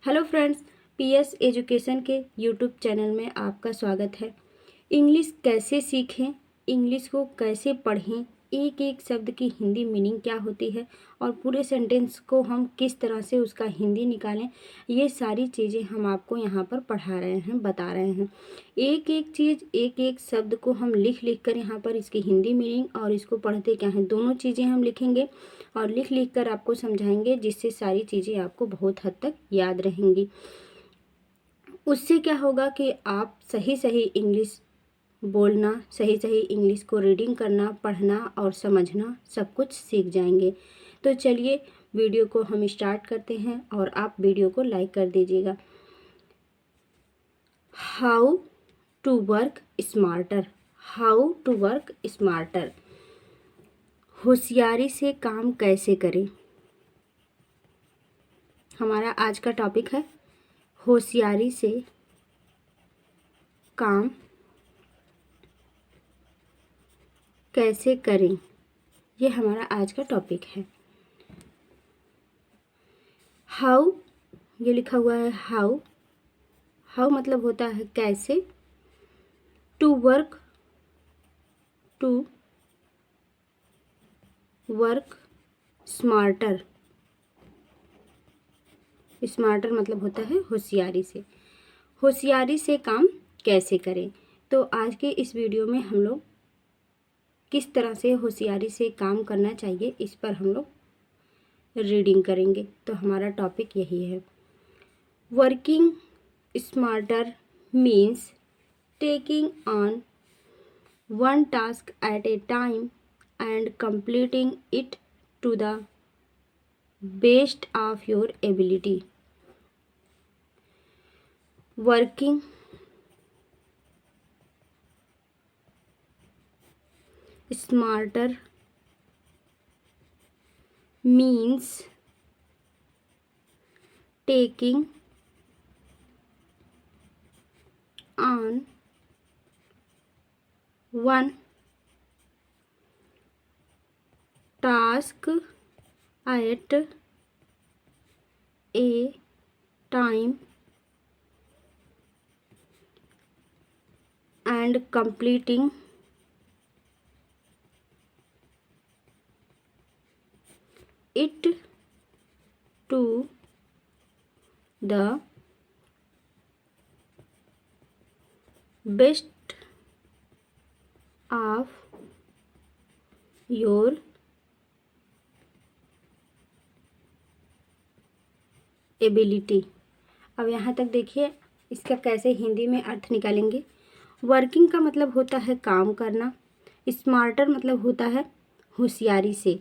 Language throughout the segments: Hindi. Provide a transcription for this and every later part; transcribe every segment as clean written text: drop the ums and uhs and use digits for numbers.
हेलो फ्रेंड्स, पीएस एजुकेशन के यूट्यूब चैनल में आपका स्वागत है। इंग्लिश कैसे सीखें, इंग्लिश को कैसे पढ़ें, एक एक शब्द की हिंदी मीनिंग क्या होती है और पूरे सेंटेंस को हम किस तरह से उसका हिंदी निकालें, ये सारी चीज़ें हम आपको यहाँ पर पढ़ा रहे हैं, बता रहे हैं। एक एक चीज़, एक एक शब्द को हम लिख लिख कर यहाँ पर इसकी हिंदी मीनिंग और इसको पढ़ते क्या हैं, दोनों चीज़ें हम लिखेंगे और लिख लिख कर आपको समझाएंगे, जिससे सारी चीज़ें आपको बहुत हद तक याद रहेंगी। उससे क्या होगा कि आप सही सही इंग्लिश बोलना, सही सही इंग्लिश को रीडिंग करना, पढ़ना और समझना सब कुछ सीख जाएंगे। तो चलिए वीडियो को हम स्टार्ट करते हैं और आप वीडियो को लाइक कर दीजिएगा। How to work smarter, how to work smarter. होशियारी से काम कैसे करें, हमारा आज का टॉपिक है होशियारी से काम कैसे करें, ये हमारा आज का टॉपिक है। हाउ, ये लिखा हुआ है हाउ, हाउ मतलब होता है कैसे। To work, to work smarter, smarter मतलब होता है होशियारी से। होशियारी से काम कैसे करें, तो आज के इस वीडियो में हम लोग किस तरह से होशियारी से काम करना चाहिए इस पर हम लोग रीडिंग करेंगे। तो हमारा टॉपिक यही है। Working smarter means taking on one task at a time and completing it to the best of your ability. Working smarter means taking on one task at a time and completing it to the best of your ability. अब यहाँ तक देखिए इसका कैसे हिंदी में अर्थ निकालेंगे। वर्किंग का मतलब होता है काम करना, स्मार्टर मतलब होता है होशियारी से,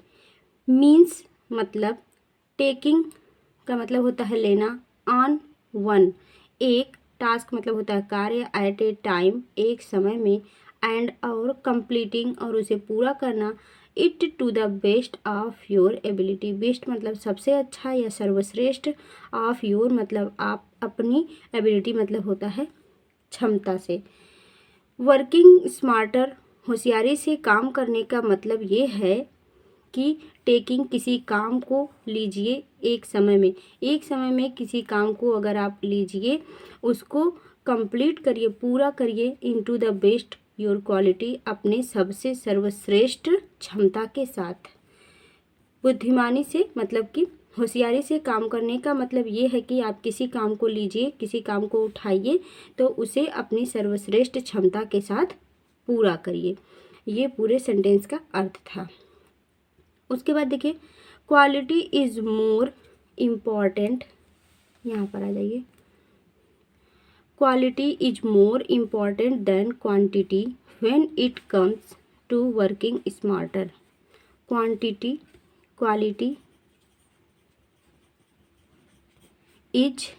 मीन्स मतलब टेकिंग का मतलब होता है लेना, ऑन वन एक, टास्क मतलब होता है कार्य, एट ए टाइम एक समय में, एंड और कंप्लीटिंग और उसे पूरा करना, it to the best of your ability, best मतलब सबसे अच्छा या सर्वश्रेष्ठ, ऑफ योर मतलब आप अपनी, एबिलिटी मतलब होता है क्षमता से। वर्किंग स्मार्टर होशियारी से काम करने का मतलब ये है कि टेकिंग किसी काम को लीजिए एक समय में, एक समय में किसी काम को अगर आप लीजिए उसको कंप्लीट करिए, पूरा करिए, into the best your quality अपने सबसे सर्वश्रेष्ठ क्षमता के साथ। बुद्धिमानी से मतलब कि होशियारी से काम करने का मतलब ये है कि आप किसी काम को लीजिए, किसी काम को उठाइए तो उसे अपनी सर्वश्रेष्ठ क्षमता के साथ पूरा करिए। ये पूरे सेंटेंस का अर्थ था। उसके बाद देखिए क्वालिटी इज़ मोर इम्पॉर्टेंट, यहाँ पर आ जाइए। Quality is more important than quantity when it comes to working smarter. Quantity, quality is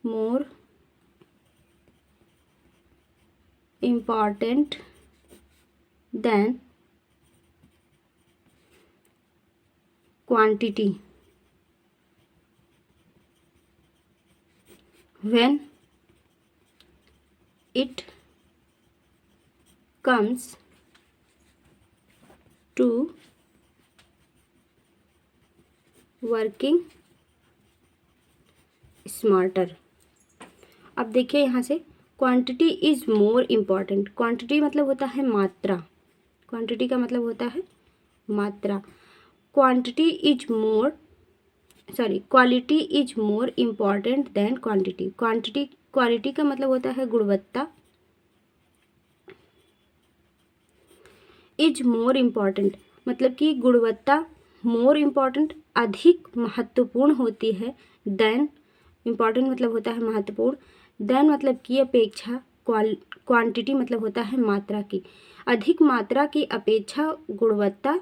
more important than quantity when it comes to working smarter. अब देखिए यहाँ से, quantity is more important. Quantity मतलब होता है मात्रा, क्वांटिटी का मतलब होता है मात्रा। Quantity is more quality is more important than quantity. Quality का मतलब होता है गुणवत्ता, इज मोर इम्पॉर्टेंट मतलब कि गुणवत्ता मोर इम्पॉर्टेंट अधिक महत्वपूर्ण होती है, देन इम्पॉर्टेंट मतलब होता है महत्वपूर्ण, देन मतलब की अपेक्षा, क्वांटिटी मतलब होता है मात्रा की। अधिक मात्रा की अपेक्षा गुणवत्ता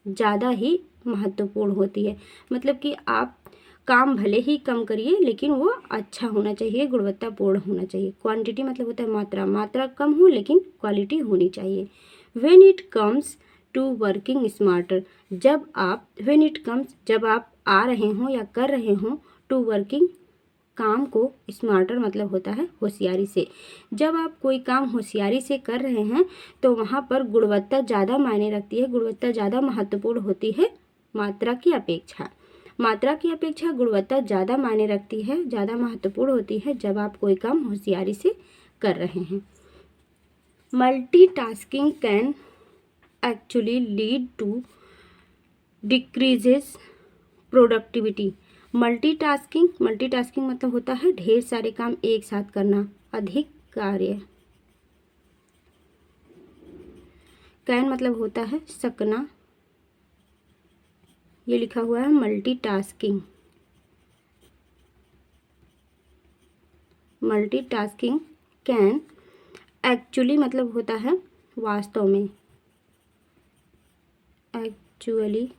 ज़्यादा ही महत्वपूर्ण होती है। मतलब कि आप काम भले ही कम करिए लेकिन वो अच्छा होना चाहिए, गुणवत्तापूर्ण होना चाहिए। क्वांटिटी मतलब होता है मात्रा, मात्रा कम हो लेकिन क्वालिटी होनी चाहिए। When it comes to working smarter, जब आप आ रहे हों या कर रहे हों टू वर्किंग, काम को स्मार्टर मतलब होता है होशियारी से। जब आप कोई काम होशियारी से कर रहे हैं तो वहाँ पर गुणवत्ता ज़्यादा मायने रखती है, गुणवत्ता ज़्यादा महत्वपूर्ण होती है मात्रा की अपेक्षा। मात्रा की अपेक्षा गुणवत्ता ज़्यादा मायने रखती है, ज़्यादा महत्वपूर्ण होती है जब आप कोई काम होशियारी से कर रहे हैं। Multitasking can actually lead to decreases productivity. Multitasking मतलब होता है ढेर सारे काम एक साथ करना, अधिक कार्य। कैन मतलब होता है सकना, ये लिखा हुआ है मल्टीटास्किंग कैन एक्चुअली मतलब होता है वास्तव में, एक्चुअली।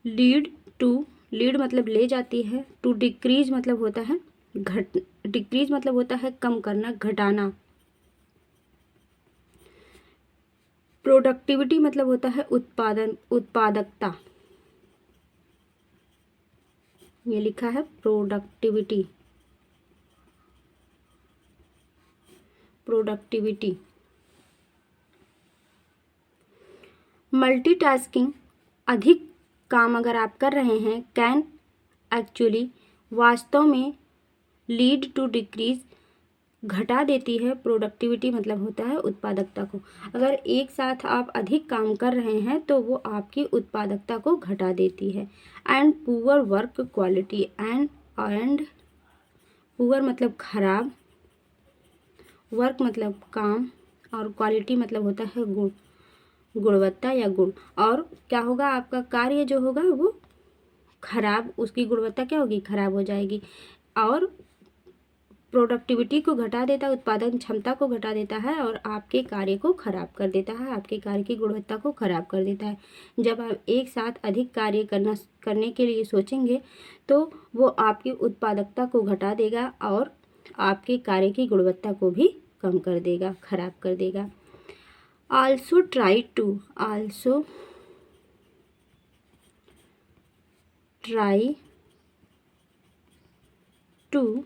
लीड मतलब ले जाती है, टू डिक्रीज मतलब होता है डिक्रीज मतलब होता है कम करना, घटाना। प्रोडक्टिविटी मतलब होता है उत्पादकता, ये लिखा है प्रोडक्टिविटी। मल्टीटास्किंग अधिक काम अगर आप कर रहे हैं, कैन एक्चुअली वास्तव में, लीड टू डिक्रीज घटा देती है, प्रोडक्टिविटी मतलब होता है उत्पादकता को। अगर एक साथ आप अधिक काम कर रहे हैं तो वो आपकी उत्पादकता को घटा देती है। And poor work quality, and poor मतलब खराब, वर्क मतलब काम, और क्वालिटी मतलब होता है गुण, गुणवत्ता या गुण। और क्या होगा, आपका कार्य जो होगा वो खराब, उसकी गुणवत्ता क्या होगी, खराब हो जाएगी। और प्रोडक्टिविटी को घटा देता है, उत्पादन क्षमता को घटा देता है और आपके कार्य को खराब कर देता है, आपके कार्य की गुणवत्ता को खराब कर देता है। जब आप एक साथ अधिक कार्य करने के लिए सोचेंगे तो वो आपकी उत्पादकता को घटा देगा और आपके कार्य की गुणवत्ता को भी कम कर देगा, खराब कर देगा। Also try to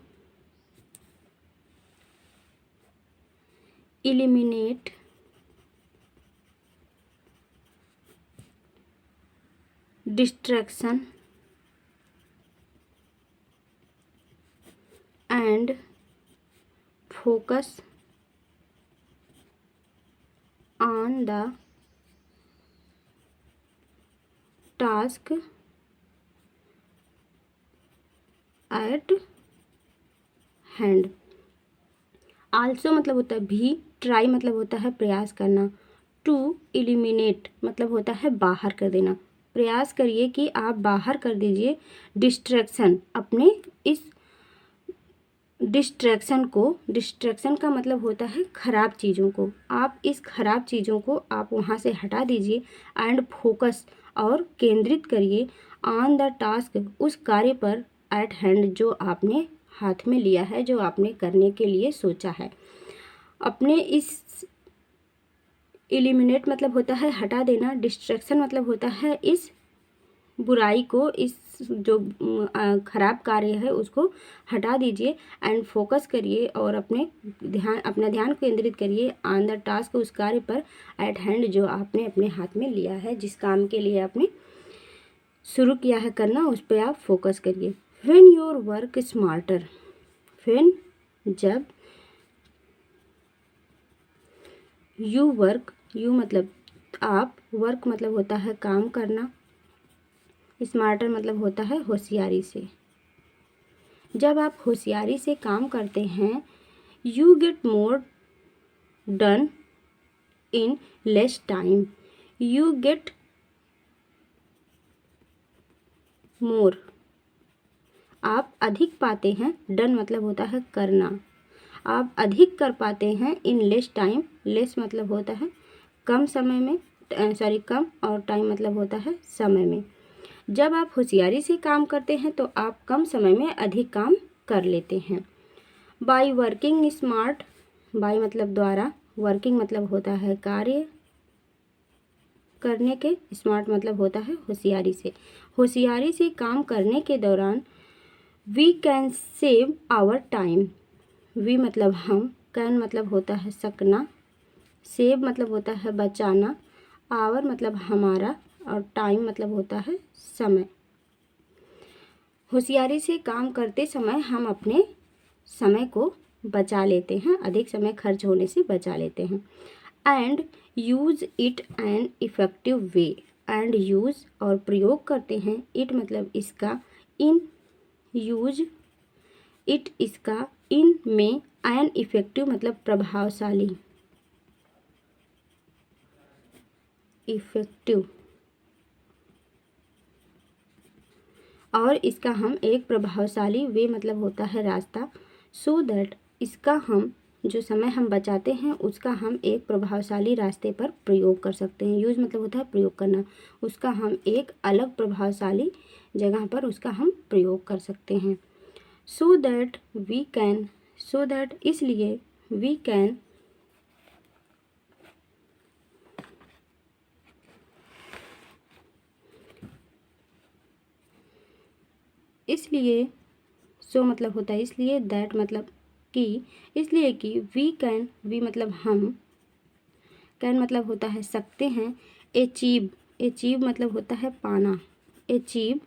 eliminate distraction and focus on the task at hand। Also मतलब होता है भी, ट्राई मतलब होता है प्रयास करना, टू एलिमिनेट मतलब होता है बाहर कर देना। प्रयास करिए कि आप बाहर कर दीजिए डिस्ट्रैक्शन, अपने इस डिस्ट्रैक्शन का मतलब होता है खराब चीज़ों को। आप इस खराब चीज़ों को आप वहाँ से हटा दीजिए। एंड फोकस और केंद्रित करिए ऑन द टास्क, उस कार्य पर, एट हैंड जो आपने हाथ में लिया है, जो आपने करने के लिए सोचा है। अपने इस एलिमिनेट मतलब होता है हटा देना, डिस्ट्रैक्शन मतलब होता है इस बुराई को, इस जो खराब कार्य है उसको हटा दीजिए। एंड फोकस करिए और अपना ध्यान केंद्रित करिए ऑन द टास्क, उस कार्य पर, एट हैंड जो आपने अपने हाथ में लिया है, जिस काम के लिए आपने शुरू किया है करना, उस पर आप फोकस करिए। When your work smarter, when जब, यू वर्क, यू मतलब आप, वर्क मतलब होता है काम करना, स्मार्टर मतलब होता है होशियारी से। जब आप होशियारी से काम करते हैं, you get more done in less time, you get more, आप अधिक पाते हैं, डन मतलब होता है करना, आप अधिक कर पाते हैं इन लेस टाइम, लेस मतलब होता है कम समय में, कम, और टाइम मतलब होता है समय में। जब आप होशियारी से काम करते हैं तो आप कम समय में अधिक काम कर लेते हैं। बाय वर्किंग स्मार्ट, बाय मतलब द्वारा, वर्किंग मतलब होता है कार्य करने के, स्मार्ट मतलब होता है होशियारी से। होशियारी से काम करने के दौरान we can save our time, we मतलब हम, कैन मतलब होता है सकना, सेव मतलब होता है बचाना, आवर मतलब हमारा, और टाइम मतलब होता है समय। होशियारी से काम करते समय हम अपने समय को बचा लेते हैं, अधिक समय खर्च होने से बचा लेते हैं। And use it an effective way, and use और प्रयोग करते हैं, इट मतलब इसका, इन यूज इट इसका, इन में, एन इफ़ेक्टिव मतलब प्रभावशाली, इफ़ेक्टिव, और इसका हम एक प्रभावशाली, वे मतलब होता है रास्ता, सो दैट इसका हम जो समय हम बचाते हैं उसका हम एक प्रभावशाली रास्ते पर प्रयोग कर सकते हैं। यूज मतलब होता है प्रयोग करना, उसका हम एक अलग प्रभावशाली जगह पर उसका हम प्रयोग कर सकते हैं। So that we can, so that इसलिए, वी कैन इसलिए, सो मतलब होता है इसलिए, दैट मतलब कि, इसलिए कि, वी कैन, वी मतलब हम, कैन मतलब होता है सकते हैं, अचीव, अचीव मतलब होता है पाना, अचीव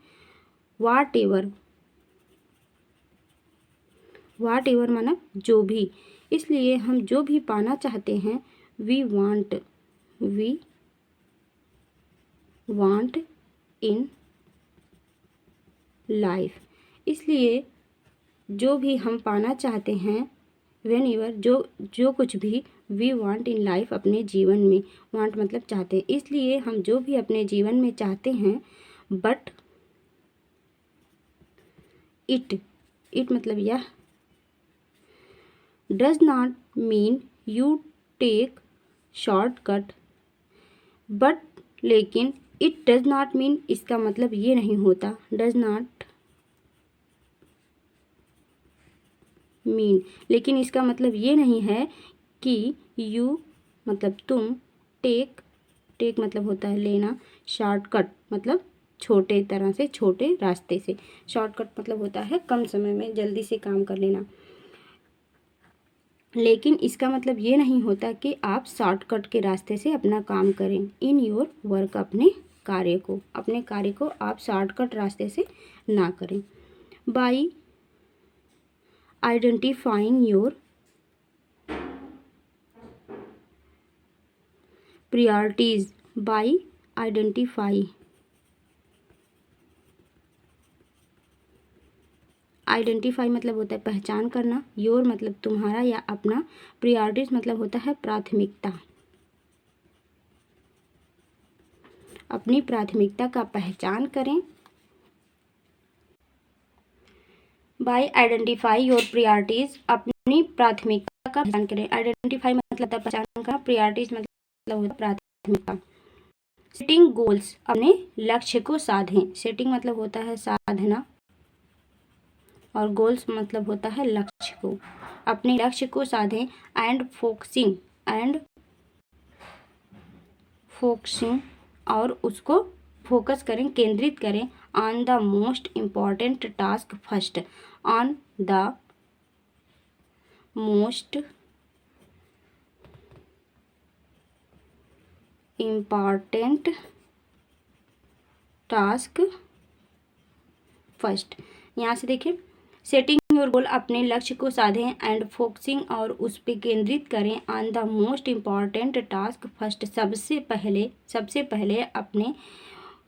वाट एवर, वाट एवर माना जो भी, इसलिए हम जो भी पाना चाहते हैं, we want, we want in life, इसलिए जो भी हम पाना चाहते हैं, वेन एवर जो जो कुछ भी, वी वांट इन लाइफ अपने जीवन में, वांट मतलब चाहते हैं, इसलिए हम जो भी अपने जीवन में चाहते हैं, बट इट, इट मतलब यह, does not mean you take shortcut, but लेकिन, इट डज नॉट मीन इसका मतलब ये नहीं होता, डज नॉट मीन लेकिन इसका मतलब ये नहीं है कि यू मतलब तुम, टेक, टेक मतलब होता है लेना, शॉर्टकट मतलब छोटे तरह से, छोटे रास्ते से, शॉर्टकट मतलब होता है कम समय में जल्दी से काम कर लेना, लेकिन इसका मतलब ये नहीं होता कि आप शॉर्टकट के रास्ते से अपना काम करें। इन योर वर्क, अपने कार्य को आप शॉर्टकट रास्ते से ना करें। By identifying your priorities, by identify, identify मतलब होता है पहचान करना, योर मतलब तुम्हारा या अपना, प्रायोरिटीज मतलब होता है प्राथमिकता, अपनी प्राथमिकता का पहचान करें। बाय आइडेंटिफाई योर प्रायोरिटीज, अपनी प्राथमिकता का पहचान करें। आइडेंटिफाई मतलब पहचान करना, प्रायोरिटीज मतलब होता है प्राथमिकता। सेटिंग गोल्स, अपने लक्ष्य को साधें, सेटिंग मतलब होता है साधना, और गोल्स मतलब होता है लक्ष्य को, अपने लक्ष्य को साधें। एंड फोकसिंग, एंड फोकसिंग और उसको फोकस करें, केंद्रित करें, on the most important task first, on the most important task first, यहाँ से देखिए, सेटिंग योर गोल, अपने लक्ष्य को साधें एंड फोकसिंग और उस पर केंद्रित करें on the most important task first, सबसे पहले अपने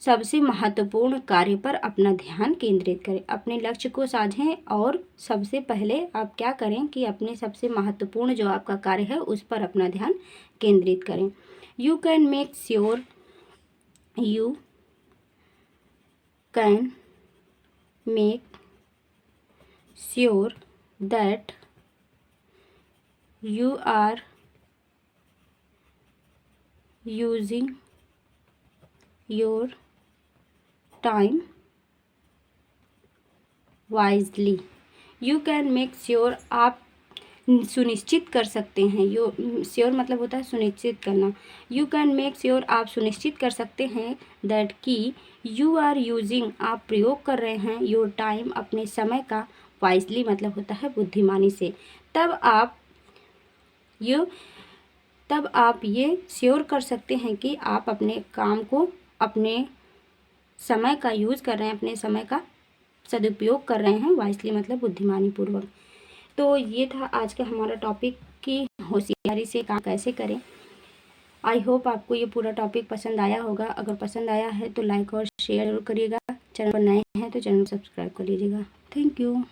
सबसे महत्वपूर्ण कार्य पर अपना ध्यान केंद्रित करें। अपने लक्ष्य को साधें और सबसे पहले आप क्या करें कि अपने सबसे महत्वपूर्ण जो आपका कार्य है उस पर अपना ध्यान केंद्रित करें। You can make sure that you are using your time wisely। You can make sure, आप सुनिश्चित कर सकते हैं, श्योर मतलब होता है सुनिश्चित करना। यू कैन मेक श्योर, आप सुनिश्चित कर सकते हैं दैट कि यू आर यूजिंग, आप प्रयोग कर रहे हैं योर टाइम, अपने समय का, वाइजली मतलब होता है बुद्धिमानी से। तब आप ये श्योर कर सकते हैं कि आप अपने काम को, अपने समय का यूज़ कर रहे हैं, अपने समय का सदुपयोग कर रहे हैं, वाइसली मतलब बुद्धिमानी पूर्वक। तो ये था आज का हमारा टॉपिक कि होशियारी से काम कैसे करें। आई होप आपको ये पूरा टॉपिक पसंद आया होगा। अगर पसंद आया है तो लाइक और शेयर जरूर करिएगा। चैनल पर नए हैं तो चैनल सब्सक्राइब कर लीजिएगा। Thank you.